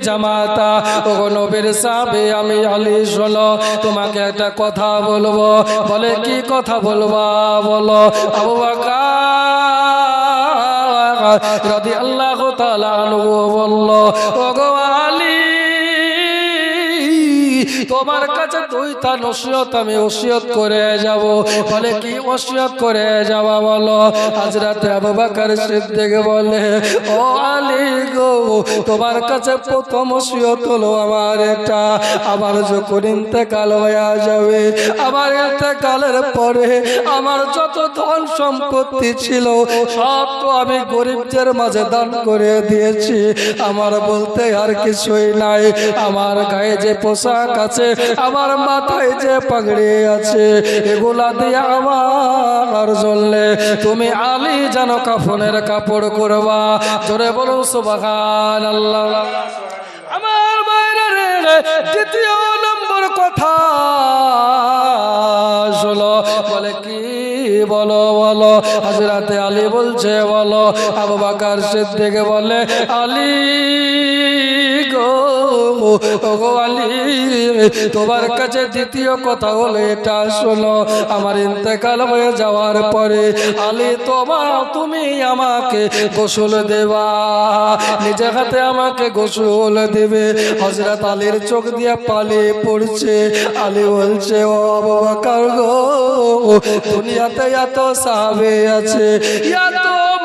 জামাতা ও নবীর সাহাবী আমি আলী শোনো তোমাকে একটা কথা বলবো বলে কি কথা বলবা বলো আবু বকর রাদিয়াল্লাহু তাআলা আনহু বলল ওগো আলী তোমার কাছে দুইটা নসিহত আমি ওসিয়ত করে যাব বলে কি ওসিয়ত করে যাবা বলো হযরত আবু বকর সিদ্দিক বলে ও আলী গো তোমার কাছে প্রথম ওসিয়ত হলো আমার এটা আমার যখন ইন্তেকাল হয়ে যাবে আমার ইন্তেকালের পরে আমার যত ধন সম্পত্তি ছিল সব তো আমি গরিবদের মাঝে দান করে দিয়েছি আমার বলতে আর কিছুই নাই আমার গায়ে যে পোশাক আছে আমার মাথায় যে পাগড়ি আছে এগুলা দিয়ে আমার জ্বললে তুমি আলী যেন কাফনের কাপড় করবা জোরে বলো সুবহানাল্লাহ আমার বাইরে দ্বিতীয় নম্বর কথা শোনো বলে কি বলো বলো হযরত আলী বলছে বলো আবু বকর সিদ্দিক বলে আলী গো ওগো আলী তোমার কাছে দ্বিতীয় কথা হলো এটা শোনো আমার ইন্তেকাল হয়ে যাওয়ার পরে আলী তুমি আমাকে গোসল দেবা নিজে হাতে আমাকে গোসল দেবে হযরত আলীর চোখ দিয়ে পানি পড়ছে আলী বলছে ও আবু বকর গো দুনিয়াতে এত সাহাবী আছে এত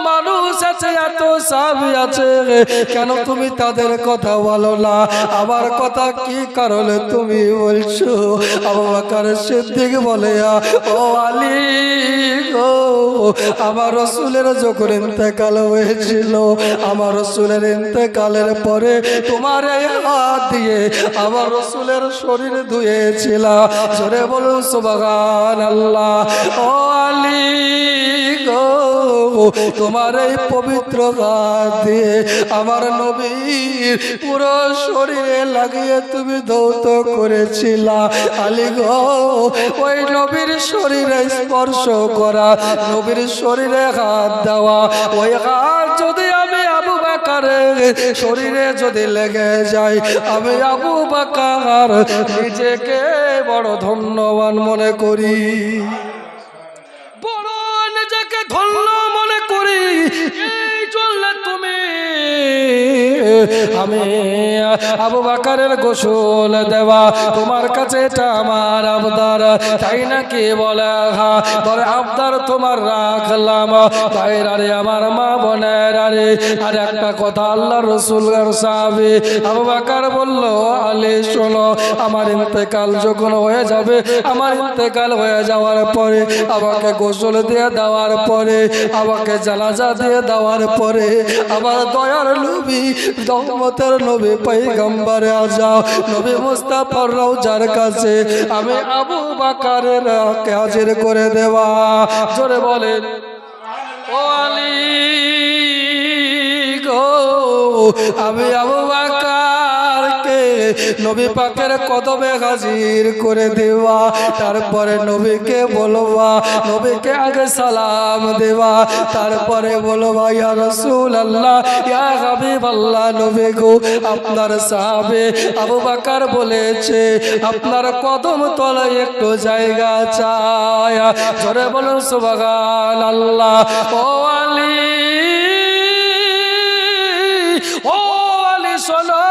মানুষ আছে এত সাহাবী আছে কেন তুমি তাদের কথা বলো না আমার কথা কি কারণে তুমি বলছো আবু বকর সিদ্দিক বলে ও আলী গো আমার রাসূলের যখন ইন্তেকাল হয়েছিল আমার রাসূলের ইন্তেকালের পরে তোমার এই হাত দিয়ে আমার রাসূলের শরীর ধুয়েছিল জোরে বলুন সুবহানাল্লাহ ও আলী গো তোমার এই পবিত্র হাত দিয়ে আমার নবীর পুরো শরীরে লাগিয়ে তুমি ধৌত করেছিলা আলী গো ওই নবীর শরীরে স্পর্শ করা নবীর শরীরে হাত দেওয়া ওই হাত যদি আমি আবু বকরের শরীরে যদি লেগে যায় আমি আবু বকর নিজেকে বড় ধন্যবান মনে করি বড় নিজেকে ধন্য মনে করি এই জন্য তুমি আমি আবু বকরের গোসল দেওয়া তোমার কাছে এটা আমার আবদার তাই নাকি বলে বলে আবদার তোমার রাখলাম তাই আরে আমার মা বোনের আরে আর একটা কথা আল্লাহর রাসূলের সাহাবী আবু বকর বলল আলী শোনো আমার ইন্তেকাল যখন হয়ে যাবে আমার ইন্তেকাল হয়ে যাওয়ার পরে আমাকে গোসল দিয়ে দেওয়ার পরে আমাকে জানাজা দিয়ে দেওয়ার পরে আমার দয়ার নবী রহমতের নবী পয়গম্বরে আজম নবী মুস্তাফার রওজার কাছে আমি আবু বকরের হাজির করে দেওয়া জোরে বলেন ও আলী গো আমি আবু বকরকে নবী পাকের কদমে হাজির করে দেওয়া তারপরে নবীকে বলবা নবীকে আগে সালাম দেওয়া তারপরে বলবা ইয়া রাসূলুল্লাহ ইয়া হাবিবাল্লাহ নবী গো আপনার সাহাবে আবু বকর বলেছে আপনার কদম তলায় একটু জায়গা চাই জোরে বলুন সুবহানাল্লাহ ও আলী ও আলী শোনো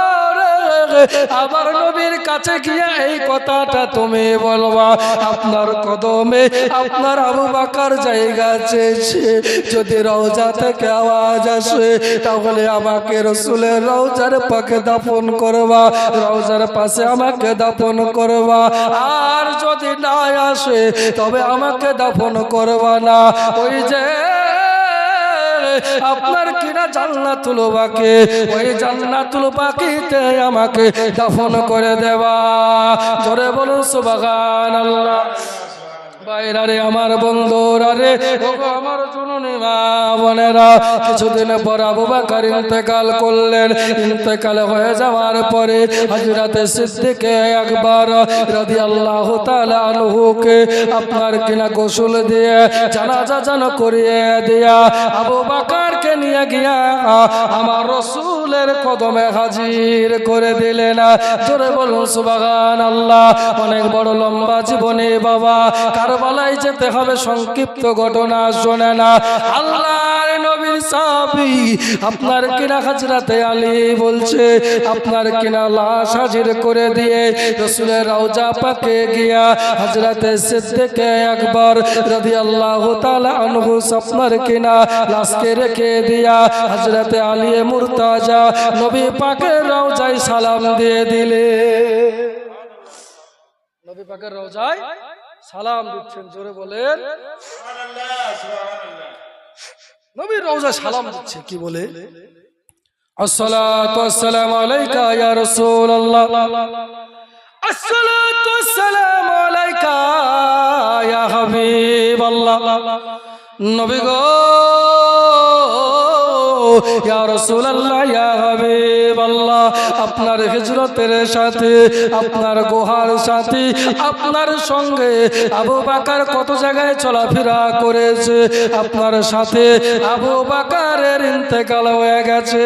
আমার নবীর কাছে গিয়ে এই কথাটা তুমি বলবা আপনার কদমে আপনার আবু বকর জায়গা চেয়েছে যদি রওজা থেকে আওয়াজ আসে তাহলে আমাকে রাসূলের রওজার পাশে দাফন করবা রওজার পাশে আমাকে দাফন করবা আর যদি না আসে তবে আমাকে দাফন করবা না ওই যে আপনার কিনা জান্নাতুল বাকি ওই জান্নাতুল বাকিতে আমাকে দাফন করে দেবা জোরে বলুন সুবহানাল্লাহ বাইরা রে আমার বন্ধুরা রে, আমার জননী মা বোনেরা, কিছুদিন পর আবু বকর ইন্তেকাল করলেন। ইন্তেকাল হয়ে যাওয়ার পরে হযরতে সিদ্দিক আকবর রাদিয়াল্লাহু তাআলা আনহুকে আপনার কিনা গোসল দিয়ে জানাজা জান করিয়ে দিয়া আবু বকরকে নিয়ে গিয়া আমার রাসূলের কদমে হাজির করে দিলেন। জোরে বলুন সুবহানাল্লাহ। অনেক বড় লম্বা জীবনে বাবা, কারবালায় যেতে হবে, সংক্ষিপ্ত ঘটনা শোনে না। আল্লাহর নবীর সাহাবী আপনার কিনা হযরতে আলী বলছে, আপনার কিনা লাশ হাজির করে দিয়ে রাসূলের রওজা পাকে গিয়া হযরতে সিদ্দিক আকবর রাদিয়াল্লাহু তাআলা আনহু আপনার কিনা লাশকে রেখে দিয়া হযরতে আলী মুর্তাজা নবী পাকের রওজায় সালাম দিয়ে দিলে। নবী পাকের রওজায় সালাম দিচ্ছেন, জোরে বলেন সুবহানাল্লাহ। সুবহানাল্লাহ। নবীর রওজায় সালাম দিচ্ছে, কি বলে? আসসালাতু ওয়াসসালামু আলাইকা ইয়া রাসূলুল্লাহ, আসসালাতু ওয়াসসালামু আলাইকা ইয়া হাবিবাল্লাহ। নবী গো, ইয়া রাসূলুল্লাহ, ইয়া হাবিবাল্লাহ, আপনার হিজরতের সাথে, আপনার গোহার সাথে, আপনার সঙ্গে আবু বকর কত জায়গায় চলাফেরা করেছে, আপনার সাথে আবু বকরের ইন্তেকাল হয়ে গেছে।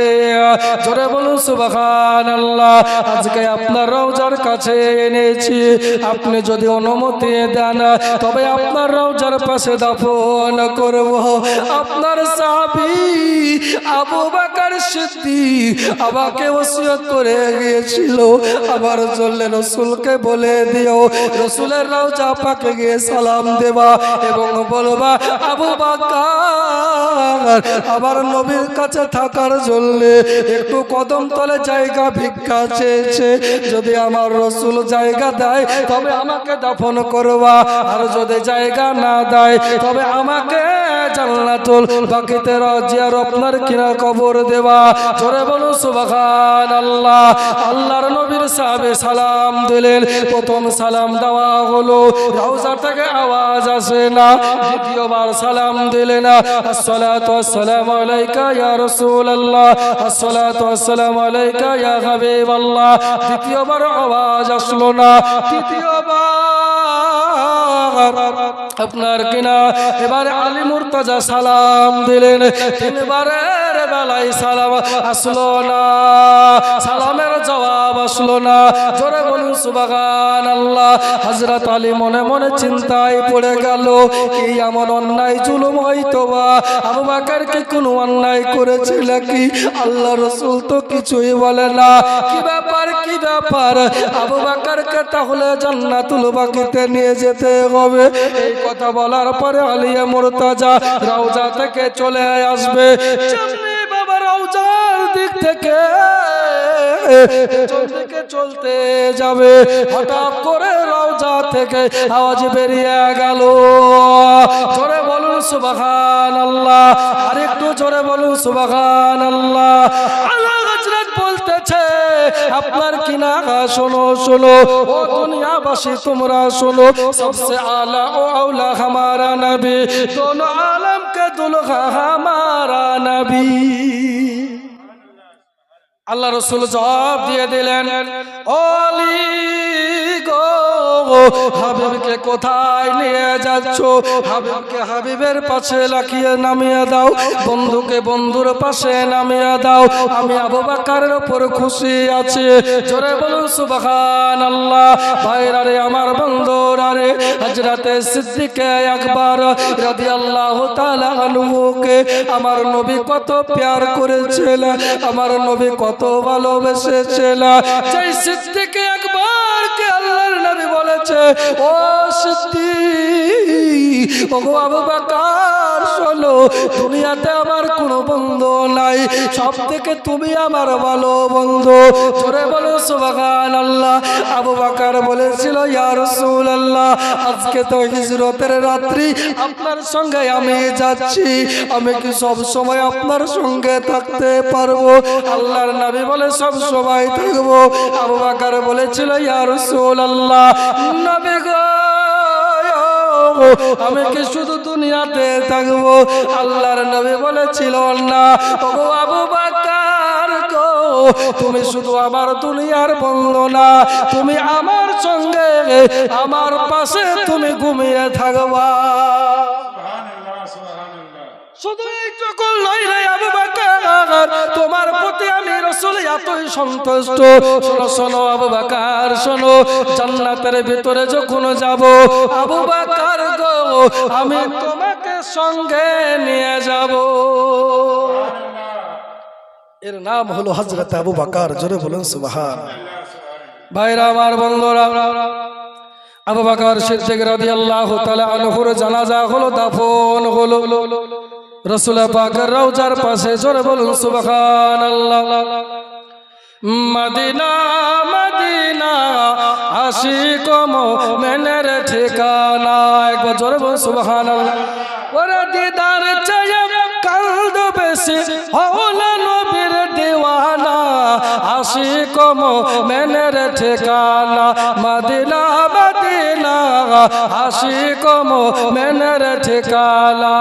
জোরে বলুন সুবহানাল্লাহ। আজকে আপনার রওজার কাছে এনেছি, আপনি যদি অনুমতি দেন তবে আপনার রওজার পাশে দাফন করব। আপনার সাহাবী আবু বকর সিদ্দিক আমাকে ওসিয়ত করে গিয়েছিল, আবার চললে রাসূলকে বলে দিও রাসূলের রওজা পাকে গিয়ে সালাম দেবা এবং বলবা আবু বকর আবার নবীর কাছে থাকার জন্য একটু কদম তলে জায়গা ভিক্ষা চেয়েছে, যদি আমার রাসূল জায়গা দেয় তবে আমাকে দাফন করবা, আর যদি জায়গা না দেয় তবে আমাকে জান্নাতুল বাকিতে রাজিয়ার আপনার কিনা কবর দেবা। জোরে বলুন সুবহানাল্লাহ। আল্লাহর নবীর সাহাবে সালাম দিলেন। প্রথম সালাম দেওয়া হলো, রওজা থেকে আওয়াজ আসে না। দ্বিতীয়বার সালাম দিলেন, আসসালাতু ওয়াসসালামু আলাইকা ইয়া রাসূলুল্লাহ, আসসালাতু ওয়াসসালামু আলাইকা ইয়া হাবিবাল্লাহ। দ্বিতীয়বার আওয়াজ আসলো না। তৃতীয়বার আপনার কিনা এবারে আলী মুর্তাজা সালাম দিলেন। তিনবারের বেলায় সালাম আসলো না, সালামের জবাব আসলো না। জোরে বলুন সুবহানাল্লাহ। হযরত আলী মনে মনে চিন্তায় পড়ে গেল, কি এমন অন্যায় জুলুম হয়তো বা আবু বকরকে কোনো অন্যায় করেছে নাকি? আল্লাহ রাসূল তো কিছুই বলে না। কি ব্যাপার, কি ব্যাপার? আবু বকরকে তাহলে জান্নাতুল বাকিতে নিয়ে যেতে হবে। এই কথা বলার পরে আলী মুর্তাজা রওজা থেকে চলে আসবে। যেমনি বাবা রওজার দিক থেকে চলতে যাবে, হঠাৎ করে রওজা থেকে আওয়াজ বেরিয়ে গেল, জোরে বলুন সুবহানাল্লাহ। আরেকটু জোরে বলুন সুবহানাল্লাহ। আল্লাহ হযরত বলতেছে, আপনার কিনা শোনো শোনো ও দুনিয়াবাসী, তোমরা শোনো, সবসে আলা ও আওলা हमारा नबी, दोनों आलम के दुल्हा हमारा नबी। আল্লাহ রাসূল জবাব দিয়ে দিলেন, ও আলী গো, হাবিবকে কোথায় নিয়ে যাচ্ছ? হাবিবকে হাবিবের পাশে রাখিয়ে নামিয়ে দাও, বন্ধুকে বন্ধুর পাশে নামিয়ে দাও। আমি আবু বকরের উপর খুশি আছি। জোরে বলুন সুবহানাল্লাহ। ভাইরা রে, আমার বন্ধুরা রে, হযরতে সিদ্দিক আকবর রাদিয়াল্লাহু তাআলা আনহুকে আমার নবী কত প্যার করেছিল, আমার নবী কত ভালোবেসেছিল। সেই সিদ্দিক আকবরকে আল্লাহর নবী বলেছে, ও সিদ্দিক, ওগো আবু বকর, শোনো, দুনিয়াতে আমার কোনো বন্ধু নাই, সব থেকে তুমি আমার ভালো বন্ধু। জোরে বলো সুবহানাল্লাহ। আবু বকর বলেছিল, ইয়া রাসূলুল্লাহ, আজকে তো হিজরতের রাত্রি, আপনার সঙ্গে আমি যাচ্ছি, আমি কি সব সময় আপনার সঙ্গে থাকতে পারবো? আল্লাহর নবী বলে, সব সময় থাকবো। আবু বকর বলেছিল, ইয়া রাসূলুল্লাহ, নবী গো, আমি কি শুধু দুনিয়াতে থাকবো? আল্লাহর নবী বলেছিল না, ও আবু বকর গো, তুমি শুধু আমার দুনিয়ার বন্ধু না, তুমি আমার সঙ্গে আমার পাশে তুমি ঘুমিয়ে থাকবা। শুধু এইটুকু নয় রে আবু বকর, তোমার প্রতি আমি রাসূল এতই সন্তুষ্ট। শোনো শোনো আবু বকর শোনো, জান্নাতের ভিতরে যখন যাব আবু বকর গো, আমি তোমাকে সঙ্গে নিয়ে যাব। এর নাম হলো হযরত আবু বকর। জোরে বলুন সুবহানাল্লাহ। ভাইরা আমার, বন্ধুরা, আবু বকর সিদ্দিক রাদিয়াল্লাহু তাআলা আনহুর জানাজা হলো, দাফন হলো রাসূল পাকের রওজার পাশে। জোরে বলুন সুবহানাল্লাহ। মদিনা মদিনা আশিক মুমিনের ঠিকানা। একবার জোরে বলুন সুবহানাল্লাহ। ওরে দিদার চাই কালদ বেশি হওলা নবীর দিওয়ানা, আশিক মুমিনের ঠিকানা মদিনা মদিনা, আশিক মুমিনের ঠিকানা।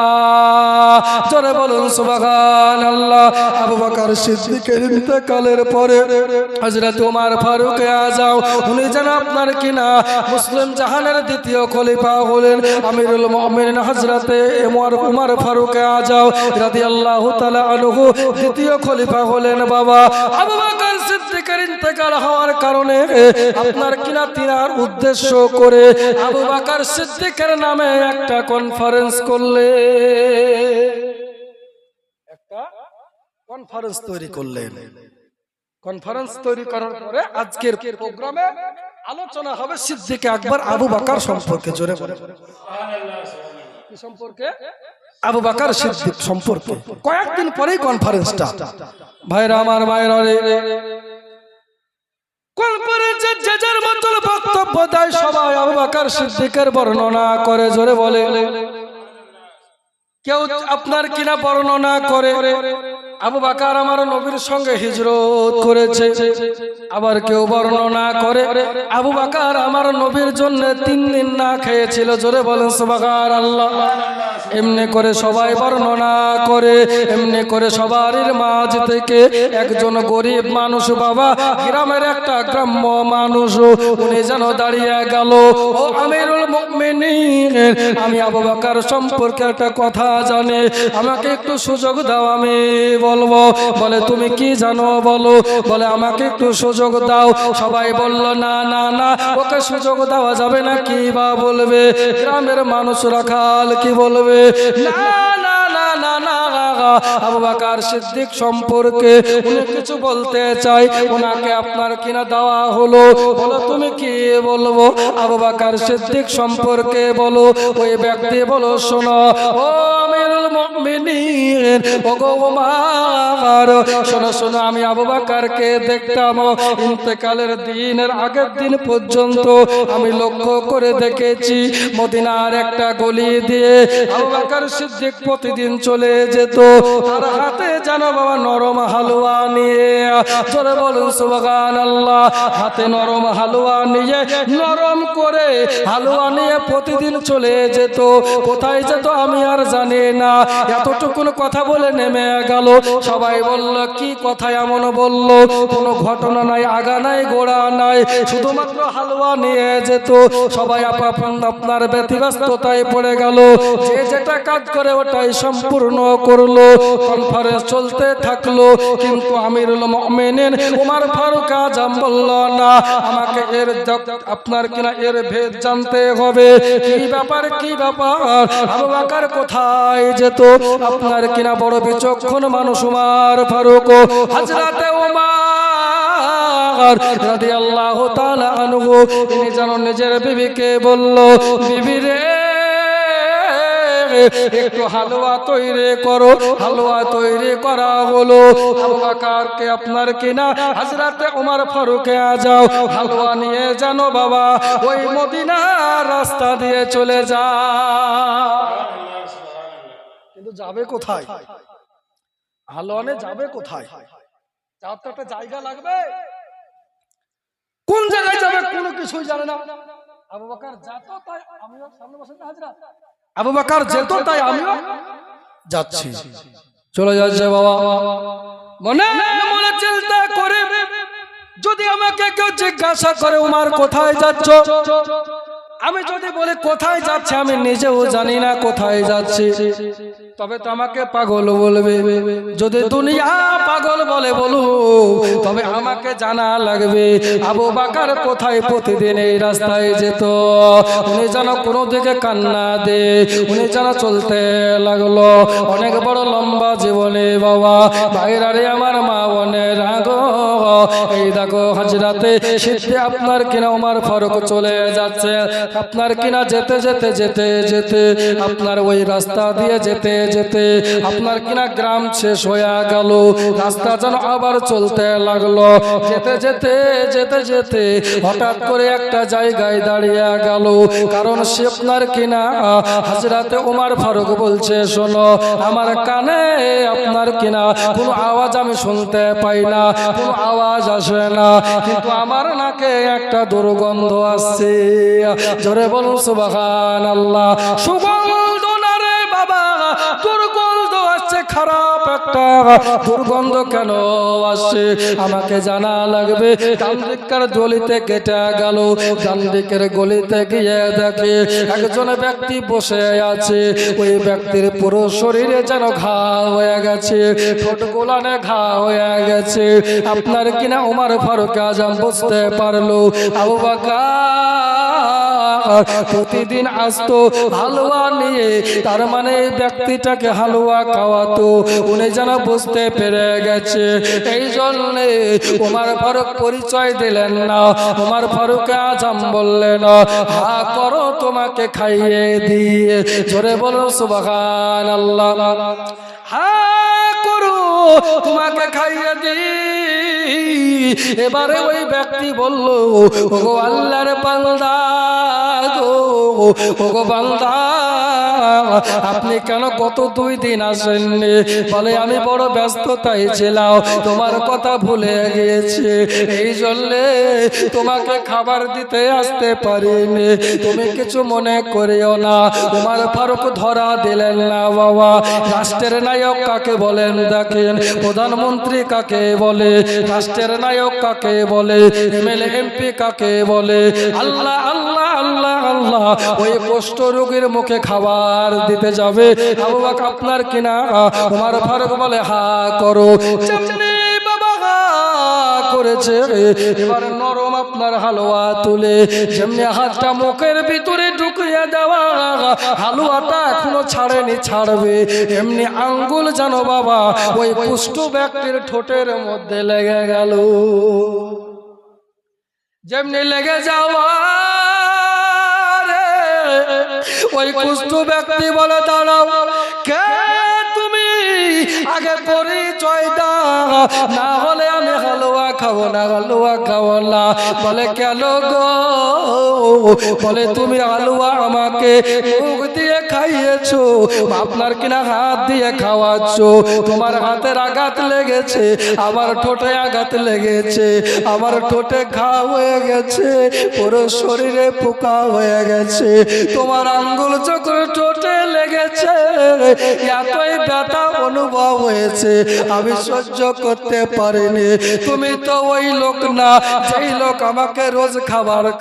জোরে বলুন সুবহানাল্লাহ। আবু বকর সিদ্দিকের ইন্তেকালের পরে হযরত ওমর ফারুক আযম, উনি যেন আপনার কিনা মুসলিম জাহানের দ্বিতীয় খলিফা হলেন। আমিরুল মুমিনিন হযরত ওমর ফারুক আযম রাদিয়াল্লাহু তাআলা আনহু দ্বিতীয় খলিফা হলেন। বাবা আবু বকর সিদ্দিকের ইন্তেকাল হওয়ার কারণে আপনার কিনা তিনার উদ্দেশ্য করে আবু বকর সিদ্দিকের নামে একটা কনফারেন্স করলে, একটা কনফারেন্স তৈরি করলেন। কনফারেন্স তৈরি করার পরে আজকের প্রোগ্রামে আলোচনা হবে সিদ্দিক আকবর আবু বকর সম্পর্কে। জোরে বলেন সুবহানাল্লাহ। কি সম্পর্কে? আবু বকর সিদ্দিক সম্পর্কে। কয়েকদিন পরেই কনফারেন্সটা। ভাইরা আমার, ভাইরা রে, কনফারেন্সে যে যার মতো বক্তব্য দেয়, সবাই আবু বকর সিদ্দিকের বর্ণনা করে। জোরে বলে। কেউ আপনার কিনা বর্ণনা করে আবু বকর আমার নবীর সঙ্গে হিজরত করেছে, আবার কেউ বর্ণনা করে আবু বকর আমার নবীর জন্য 3 দিন না খেয়েছিল। জোরে বলেন সুবহানাল্লাহ। এমনি করে সবাই বর্ণনা করে, এমনি করে সবার মাঝ থেকে একজন গরিব মানুষ, বাবা গ্রামের একটা গ্রাম্য মানুষ, উনি যেন দাঁড়িয়ে গেল, ও আমিরুল মুমিনিন, আমি আবু বকর সম্পর্কে একটা কথা জানি, আমাকে একটু সুযোগ দাও, আমি বলবো। বলে তুমি কি জানো বলো। বলে আমাকে একটু সুযোগ দাও। সবাই বলল না না না, ওকে সুযোগ দেওয়া যাবে না। কি বা বলবে গ্রামের মানুষ, রাখাল কি বলবে? না না না না না, আবু বকর সিদ্দিক সম্পর্কে উনি কিছু বলতে চাই, ওনাকে আপনার কিনা দেওয়া হলো। বলো তুমি কি বলবো আবু বকর সিদ্দিক সম্পর্কে বলো। ওই ব্যক্তি বলো, শোনো ও আমিরুল মুমিনিন, ও গো ওমর, শোনো শোনো, আমি আবু বকরকে দেখতাম ইন্তেকালের দিনের আগের দিন পর্যন্ত আমি লক্ষ্য করে দেখেছি, মদিনার একটা গলি দিয়ে আবু বকর সিদ্দিক প্রতিদিন চলে যেত, তার হাতে যেন বাবা নরম হালুয়া নিয়ে। জোরে বলুন সুবহানাল্লাহ। হাতে নরম হালুয়া নিয়ে, নরম করে হালুয়া নিয়ে প্রতিদিন চলে যেত। কোথায় যেত আমি আর জানি না। এতটুকুন কথা বলে নেমে গেল। সবাই বলল কি কথা এমন বলল? কোনো ঘটনা নাই, আগা নাই, গোড়া নাই, শুধুমাত্র হালুয়া নিয়ে যেত। সবাই আপনার ব্যতিব্যস্ততায় পড়ে গেল, যে যেটা কাজ করে ওটাই সম্পূর্ণ করলো। কনফারেন্স চলতে থাকলো, কিন্তু আমিরুল মুমিনিন ওমর ফারুক আযম বলল না, আমাকে এর আপনার কিনা এর ভেদ জানতে হবে। কি ব্যাপার, কি ব্যাপার? আবু বকর কোথায় যেত? আপনার কিনা বড় বিচক্ষণ মানুষ ওমর ফারুক, হযরতে ওমর রাদিয়াল্লাহু তাআলা আনহু, তিনি যেন নিজের বিবিকে বলল, বিবি রে, একটু হালুয়া তৈরি করো। হালুয়া তৈরি করা হলো। আবু বকরকে আপনার কিনা হযরতে ওমর ফারুক আযম হালুয়া নিয়ে জানো বাবা ওই মদিনার রাস্তা দিয়ে চলে যায়। কিন্তু যাবে কোথায়? হালুয়া নিয়ে যাবে কোথায়? যার তো একটা জায়গা লাগবে। কোন জায়গায় যাবে কোনো কিছুই জানে না। আবু বকর যেত তাই আমিও সামনে বসে হাজরা আবু বকর যেত তাই আমিও যাচ্ছি চলে যাচ্ছে বাবা মনে মনে চিন্তা করে যদি আমাকে কেউ জিজ্ঞাসা করে উমার কোথায় যাচ্ছ আমি যদি বলি কোথায় যাচ্ছে আমি নিজেও জানি না কোথায় যাচ্ছি তবে তো আমাকে পাগল বলবে যদি দুনিয়া পাগল বলে বলু তবে আমাকে জানা লাগবে আবু বকর কোথায় প্রতিদিন এই রাস্তায় যেত উনি যেন কোনো দিকে কান্না দে উনি যেন চলতে লাগলো অনেক বড় লম্বা জীবনে বাবা ভাইরারে আমার মা বোনের আগো এই দেখো হাজরাতে সিদ্ধে আপনার কিনা ওমর ফারুক চলে যাচ্ছে আপনার কিনা যেতে যেতে যেতে যেতে আপনার ওই রাস্তা দিয়ে যেতে যেতে আপনার কিনা গ্রাম শেষ হয়ে গেল রাস্তা যেন আবার চলতে লাগলো যেতে যেতে যেতে যেতে হঠাৎ করে একটা জায়গায় দাঁড়িয়ে গেল কারণ সে আপনার কিনা হযরতে ওমর ফারুক বলছে শোনো আমার কানে আপনার কিনা কোনো আওয়াজ আমি শুনতে পাই না কোনো আওয়াজ আসে না কিন্তু আমার নাকে একটা দুর্গন্ধ আসছে জোরে বলুন সুবহানাল্লাহ সুগন্ধ না রে বাবা দুর্গন্ধ আসছে খারাপ একটা দুর্গন্ধ কেন আসছে আমাকে জানা লাগবে ডান দিকের গলিতে কেটে গেল ডান দিকের গলিতে গিয়ে দেখে একজন ব্যক্তি বসে আছে ওই ব্যক্তির পুরো শরীরে যেন ঘা হয়ে গেছে ঠোঁট গোলানে ঘা হয়ে গেছে আপনার কিনা ওমর ফারুক আজম বুঝতে পারলো আবু বকর প্রতিদিন আসতো হালুয়া নিয়ে তার মানে ব্যক্তিটাকে হালুয়া খাওয়াতো উনি যেন বুঝতে পেরে গেছে এই জন্যে ওমর ফারুক পরিচয় দিলেন না ওমর ফারুক আজম বললেন হা করো তোমাকে খাইয়ে দিয়ে জোরে বলো সুবহানাল্লাহ হা করো তোমাকে খাইয়ে দিই এবারে ওই ব্যক্তি বলল ওগো আল্লাহর বান্দা গো ওগো বান্দা আপনি কেন গত 2 দিন আসেননি বলে আমি বড় ব্যস্ততায় ছিলাম তোমার কথা ভুলে গিয়েছি এই জন্যে তোমাকে খাবার দিতে আসতে পারিনি তুমি কিছু মনে করিও না ওমর ফারুক ধরা দিলেন না বাবা রাষ্ট্রের নায়ক কাকে বলেন দেখেন প্রধানমন্ত্রী কাকে বলে রাষ্ট্রের নায়ক কাকে বলে এমএলএ এমপি কাকে বলে আল্লাহ আল্লাহ আল্লাহ আল্লাহ ওই কুষ্ঠ রোগীর মুখে খাবার দিতে যাবে আবু বকর আপনার কিনা ওমর ফারুক বলে হা করো যেমনি বাবা হা করেছে এবার নরম আপনার হালুয়া তুলে যেমনি হাতটা মুখের ভিতরে ঢুকিয়ে দেওয়া হালুয়াটা এখনো ছাড়েনি ছাড়বে এমনি আঙ্গুল জানো বাবা ওই কুষ্ঠ ব্যক্তির ঠোঁটের মধ্যে লেগে গেল যেমনি লেগে যাওয়া ওই কুষ্ঠ ব্যক্তি বলে দাঁড়াও কে তুমি আগে পরিচয় দাও না হলে আমি হালুয়া খাবো না হালুয়া খাবো না বলে কেন গো বলে তুমি হালুয়া আমাকে মুখ দিয়ে খাইয়েছো আপনার কিনা হাত দিয়ে খাওয়াচ্ছো তোমার হাতের আঘাত লেগেছে আমার ঠোঁটে আঘাত লেগেছে আমার ঠোঁটে ঘা হয়ে গেছে পুরো শরীরে পোকা হয়ে গেছে তোমার আঙ্গুল যখন ঠোঁটে লেগেছে এতই ব্যথা অনুভব হয়েছে আমি সহ্য করতে পারিনি তুমি তো ওই লোক না যেই লোক আমাকে রোজ খাবার